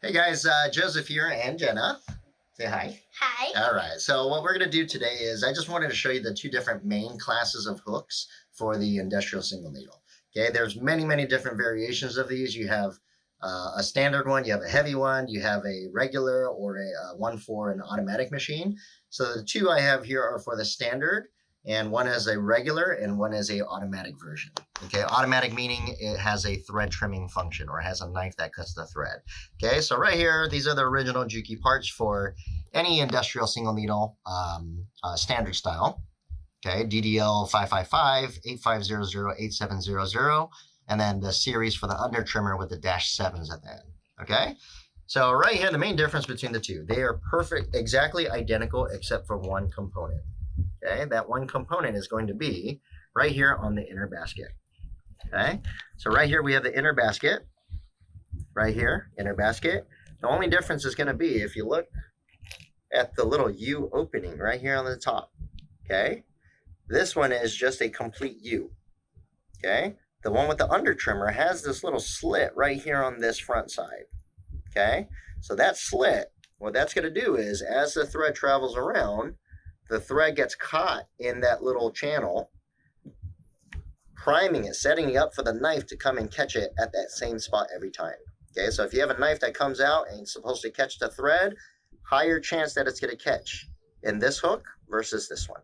Hey guys, Joseph here and Jenna. Say hi. Hi. All right, so what we're going to do today is I just wanted to show you the two different main classes of hooks for the industrial single needle. Okay, there's many different variations of these. You have a standard one, you have a heavy one, you have a regular or a one for an automatic machine. So the two I have here are for the standard, and one is a regular and one is a automatic version. Okay, automatic meaning it has a thread trimming function or has a knife that cuts the thread. Okay, so right here, these are the original JUKI parts for any industrial single needle standard style. Okay, DDL 555, 8500, 8700, and then the series for the under trimmer with the -7s at the end. Okay, so right here, the main difference between the two, they are perfect, exactly identical except for one component. Okay, that one component is going to be right here on the inner basket. Okay, so right here we have the inner basket. Right here, inner basket. The only difference is going to be if you look at the little U opening right here on the top. Okay, this one is just a complete U. Okay, the one with the under trimmer has this little slit right here on this front side. Okay, so that slit, what that's going to do is as the thread travels around, the thread gets caught in that little channel, priming it, setting it up for the knife to come and catch it at that same spot every time. Okay, so if you have a knife that comes out and it's supposed to catch the thread, higher chance that it's going to catch in this hook versus this one.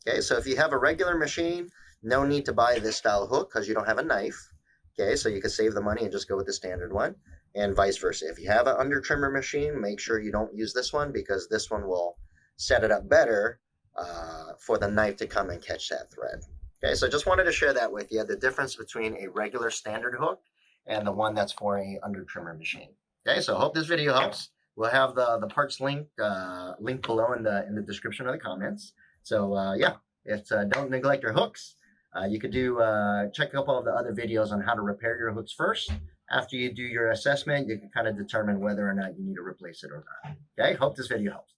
Okay, so if you have a regular machine, no need to buy this style hook because you don't have a knife. Okay, so you can save the money and just go with the standard one, and vice versa. If you have an under trimmer machine, make sure you don't use this one because this one will set it up better for the knife to come and catch that thread. Okay, so just wanted to share that with you, the difference between a regular standard hook and the one that's for a under trimmer machine. Okay, so I hope this video helps. We'll have the parts link below in the description of the comments. So yeah, don't neglect your hooks. You could check a couple of the other videos on how to repair your hooks first. After you do your assessment, you can kind of determine whether or not you need to replace it or not. Okay, hope this video helps.